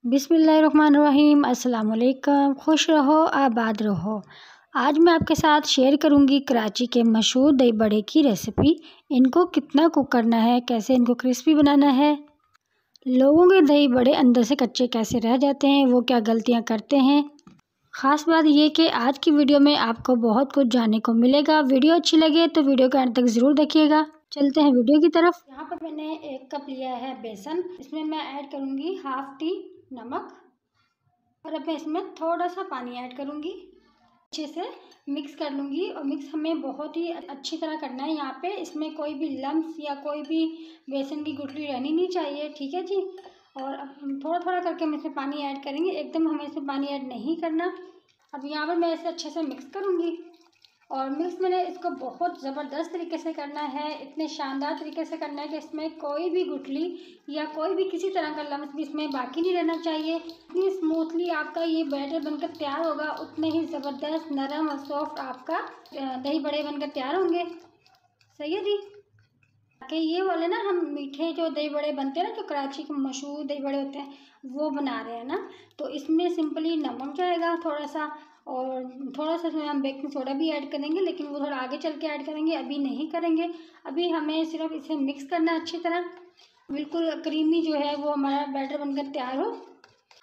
बिस्मिल्लाहिर्रहमानिर्रहीम। अस्सलाम वालेकुम। खुश रहो आबाद रहो। आज मैं आपके साथ शेयर करूंगी कराची के मशहूर दही बड़े की रेसिपी। इनको कितना कुक करना है, कैसे इनको क्रिस्पी बनाना है, लोगों के दही बड़े अंदर से कच्चे कैसे रह जाते हैं, वो क्या गलतियां करते हैं। ख़ास बात ये कि आज की वीडियो में आपको बहुत कुछ जानने को मिलेगा। वीडियो अच्छी लगे तो वीडियो को अंत तक ज़रूर देखिएगा। चलते हैं वीडियो की तरफ। यहाँ पर मैंने 1 कप लिया है बेसन। इसमें मैं ऐड करूँगी ½ टी नमक और अब मैं इसमें थोड़ा सा पानी ऐड करूँगी। अच्छे से मिक्स कर लूँगी और मिक्स हमें बहुत ही अच्छी तरह करना है। यहाँ पे इसमें कोई भी लम्स या कोई भी बेसन की गुठली रहनी नहीं चाहिए, ठीक है जी। और अब थोड़ा थोड़ा करके हम इसमें पानी ऐड करेंगे, एकदम हमें इसमें पानी ऐड नहीं करना। अब यहाँ पर मैं इसे अच्छे से मिक्स करूँगी और मिक्स मैंने इसको बहुत ज़बरदस्त तरीके से करना है, इतने शानदार तरीके से करना है कि इसमें कोई भी गुठली या कोई भी किसी तरह का लम्स भी इसमें बाकी नहीं रहना चाहिए। इतनी स्मूथली आपका ये बैटर बनकर तैयार होगा, उतने ही ज़बरदस्त नरम और सॉफ्ट आपका दही बड़े बनकर तैयार होंगे। सही है जी। कि ये वाले ना हम मीठे जो दही बड़े बनते हैं ना, जो कराची के मशहूर दही बड़े होते हैं, वो बना रहे हैं ना। तो इसमें सिंपली नमक जाएगा थोड़ा सा और थोड़ा सा इसमें हम बेकिंग सोडा भी ऐड करेंगे, लेकिन वो थोड़ा आगे चल के ऐड करेंगे, अभी नहीं करेंगे। अभी हमें सिर्फ इसे मिक्स करना है अच्छी तरह, बिल्कुल क्रीमी जो है वो हमारा बैटर बनकर तैयार हो।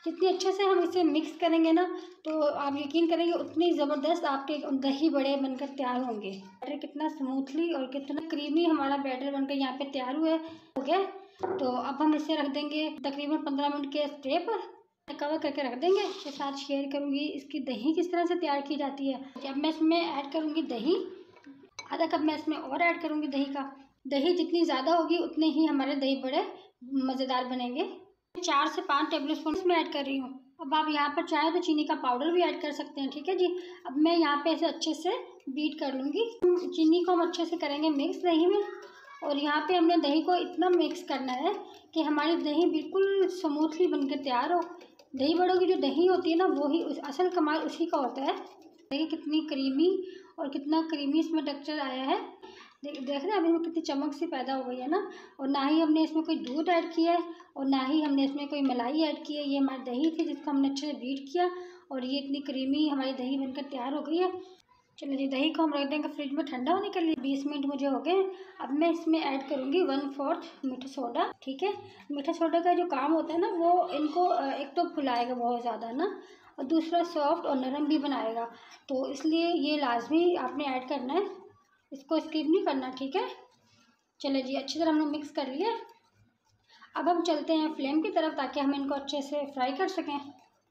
जितनी अच्छे से हम इसे मिक्स करेंगे ना, तो आप यकीन करेंगे उतनी ज़बरदस्त आपके दही बड़े बनकर तैयार होंगे। बैटर कितना स्मूथली और कितना क्रीमी हमारा बैटर बनकर यहाँ पे तैयार हुआ है, हो गया। तो अब हम इसे रख देंगे तकरीबन 15 मिनट के स्टे पर, कवर करके रख देंगे। इसके साथ शेयर करूँगी इसकी दही किस तरह से तैयार की जाती है। अब मैं इसमें ऐड करूँगी दही, आधा कप मैं इसमें और ऐड करूँगी दही का। दही जितनी ज़्यादा होगी उतने ही हमारे दही बड़े मज़ेदार बनेंगे। 4 से 5 टेबल स्पून इसमें ऐड कर रही हूँ। अब आप यहाँ पर चाहे तो चीनी का पाउडर भी ऐड कर सकते हैं, ठीक है जी। अब मैं यहाँ पे इसे अच्छे से बीट कर लूँगी। चीनी को हम अच्छे से करेंगे मिक्स दही में, और यहाँ पे हमने दही को इतना मिक्स करना है कि हमारी दही बिल्कुल स्मूथली बनकर तैयार हो। दही बड़ों की जो दही होती है ना, वो ही असल कमाल उसी का होता है। देखिए कितनी क्रीमी और कितना क्रीमी इसमें टेक्सचर आया है। देख रहे हैं अभी इसमें कितनी चमक सी पैदा हो गई है ना। और ना ही हमने इसमें कोई दूध ऐड किया है और ना ही हमने इसमें कोई मलाई ऐड की है। ये हमारी दही थी जिसको हमने अच्छे से बीट किया और ये इतनी क्रीमी हमारी दही बनकर तैयार हो गई है। चलो जी, दही को हम रख देंगे फ्रिज में ठंडा होने के लिए। 20 मिनट मुझे हो गए। अब मैं इसमें ऐड करूँगी 1/4 मीठा सोडा, ठीक है। मीठा सोडा का जो काम होता है ना, वो इनको एक तो फुलाएगा बहुत ज़्यादा ना, और दूसरा सॉफ्ट और नरम भी बनाएगा। तो इसलिए ये लाजमी आपने ऐड करना है, इसको स्किप नहीं करना, ठीक है। चलो जी, अच्छी तरह हमने मिक्स कर लिया। अब हम चलते हैं फ्लेम की तरफ ताकि हम इनको अच्छे से फ्राई कर सकें।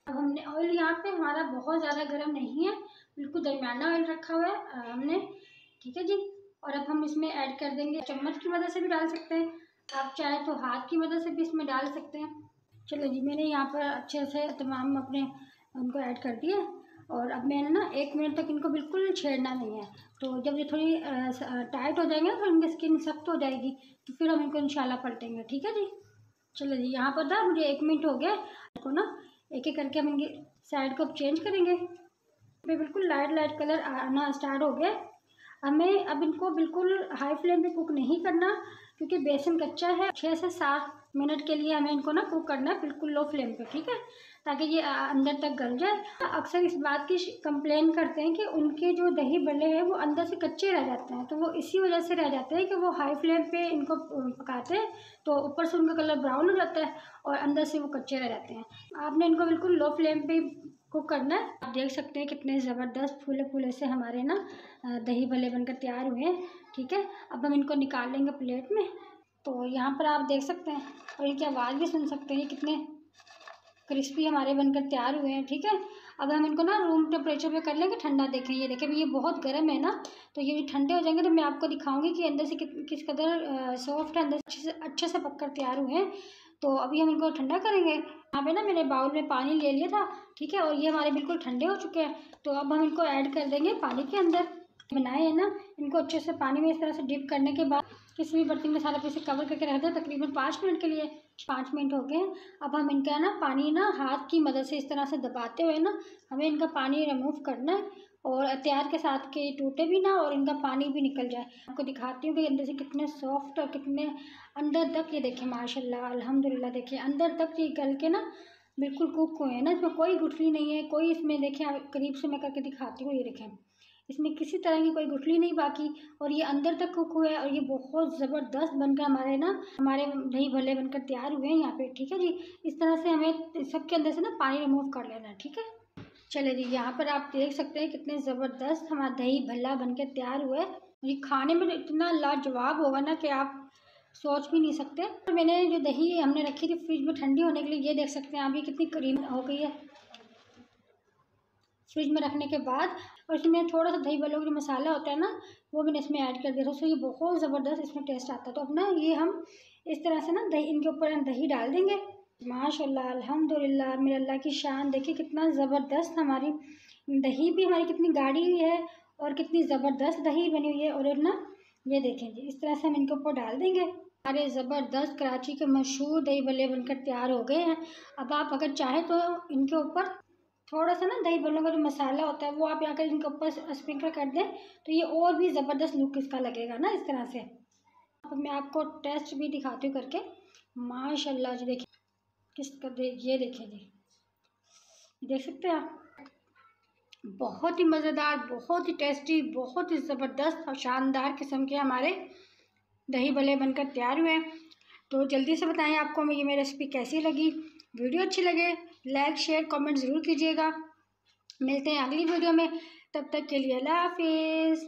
अब हमने ऑयल यहाँ पे हमारा बहुत ज़्यादा गर्म नहीं है, बिल्कुल दरमियाना ऑयल रखा हुआ है हमने, ठीक है जी। और अब हम इसमें ऐड कर देंगे, चम्मच की मदद से भी डाल सकते हैं, आप चाहे तो हाथ की मदद से भी इसमें डाल सकते हैं। चलो जी, मैंने यहाँ पर अच्छे से तमाम अपने उनको ऐड कर दिया और अब मैंने ना 1 मिनट तक इनको बिल्कुल छेड़ना नहीं है। तो जब ये थोड़ी टाइट हो जाएंगे तो इनकी स्किन सख्त हो जाएगी, तो फिर हम इनको इंशाल्लाह पलटेंगे, ठीक है जी। चलो जी, यहाँ पर था मुझे 1 मिनट हो गया। इसको ना एक एक करके हम इनकी साइड को चेंज करेंगे। बिल्कुल लाइट लाइट कलर आना स्टार्ट हो गया। हमें अब इनको बिल्कुल हाई फ्लेम पे कुक नहीं करना, क्योंकि बेसन कच्चा है। 6 से 7 मिनट के लिए हमें इनको ना कुक करना है बिल्कुल लो फ्लेम पे, ठीक है, ताकि ये अंदर तक गल जाए। अक्सर इस बात की कंप्लेन करते हैं कि उनके जो दही बड़े हैं वो अंदर से कच्चे रह जाते हैं, तो वो इसी वजह से रह जाते हैं कि वो हाई फ्लेम पे इनको पकाते हैं, तो ऊपर से उनका कलर ब्राउन हो जाता है और अंदर से वो कच्चे रह जाते हैं। आपने इनको बिल्कुल लो फ्लेम पे कुक करना है। आप देख सकते हैं कितने ज़बरदस्त फूले फूले से हमारे ना दही भल्ले बनकर तैयार हुए हैं, ठीक है। अब हम इनको निकाल लेंगे प्लेट में। तो यहाँ पर आप देख सकते हैं और इनकी आवाज़ भी सुन सकते हैं कितने क्रिस्पी हमारे बनकर तैयार हुए हैं, ठीक है। अब हम इनको ना रूम टेम्परेचर पे कर लेंगे ठंडा। देखें, ये देखें ये बहुत गर्म है ना, तो ये ठंडे हो जाएंगे तो मैं आपको दिखाऊंगी कि अंदर से किस कदर सॉफ्ट है, अंदर से अच्छे से पककर तैयार हुए हैं। तो अभी हम इनको ठंडा करेंगे। यहाँ पे ना मैंने बाउल में पानी ले लिया था, ठीक है, और ये हमारे बिल्कुल ठंडे हो चुके हैं। तो अब हम इनको ऐड कर देंगे पानी के अंदर। बनाए हैं ना, इनको अच्छे से पानी में इस तरह से डिप करने के बाद किसी भी बर्तन में सारा पीछे कवर करके रख दें तकरीबन 5 मिनट के लिए। 5 मिनट हो गए। अब हम इनका ना पानी ना हाथ की मदद से इस तरह से दबाते हुए ना हमें इनका पानी रिमूव करना है, और एहतियात के साथ के टूटे भी ना और इनका पानी भी निकल जाए। आपको दिखाती हूँ कि अंदर से कितने सॉफ्ट और कितने अंदर तक, ये देखें माशाल्लाह अल्हम्दुलिल्लाह, देखिए अंदर तक ये गल के ना बिल्कुल कुक हुए हैं ना, इसमें कोई गुठली नहीं है, कोई इसमें देखें, आप करीब से मैं करके दिखाती हूँ, ये देखें इसमें किसी तरह की कोई गुठली नहीं बाकी, और ये अंदर तक कुक हुआ है और ये बहुत ज़बरदस्त बनकर हमारे दही भल्ले बनकर तैयार हुए हैं यहाँ पे। ठीक है जी, इस तरह से हमें सबके अंदर से ना पानी रिमूव कर लेना है। ठीक है, चले जी, यहाँ पर आप देख सकते हैं कितने ज़बरदस्त हमारा दही भल्ला बनकर तैयार हुआ है। ये खाने में इतना लाजवाब होगा ना कि आप सोच भी नहीं सकते। और मैंने जो दही हमने रखी थी फ्रिज में ठंडी होने के लिए, ये देख सकते हैं आप, ये कितनी करीम हो गई है फ्रिज में रखने के बाद। और इसमें थोड़ा सा दही भल्लों का जो मसाला होता है ना, वो मैंने इसमें ऐड कर दिया था, उससे ये बहुत ज़बरदस्त इसमें टेस्ट आता है। तो अपना ये हम इस तरह से ना दही, इनके ऊपर हम दही डाल देंगे। माशाल्लाह, अल्हम्दुलिल्लाह, मेरे अल्लाह की शान, देखिए कितना ज़बरदस्त हमारी दही भी हमारी कितनी गाढ़ी हुई है और कितनी ज़बरदस्त दही बनी हुई है। और ना ये देखें जी, इस तरह से हम इनके ऊपर डाल देंगे। हमारे ज़बरदस्त कराची के मशहूर दही भल्ले बनकर तैयार हो गए हैं। अब आप अगर चाहें तो इनके ऊपर थोड़ा सा ना दही भल्लों का जो मसाला होता है वो आप यहाँ कर इनके ऊपर स्प्रिंकल कर दें, तो ये और भी ज़बरदस्त लुक इसका लगेगा ना इस तरह से। अब मैं आपको टेस्ट भी दिखाती हूँ करके। माशाल्लाह जी, देखिए ये देखें जी, देख सकते हैं आप, बहुत ही मज़ेदार, बहुत ही टेस्टी, बहुत ही ज़बरदस्त और शानदार किस्म के हमारे दही भल्ले बनकर तैयार हुए हैं। तो जल्दी से बताएं आपको ये मेरी रेसिपी कैसी लगी। वीडियो अच्छी लगे लाइक शेयर कमेंट ज़रूर कीजिएगा। मिलते हैं अगली वीडियो में, तब तक के लिए अल्लाह हाफिज़।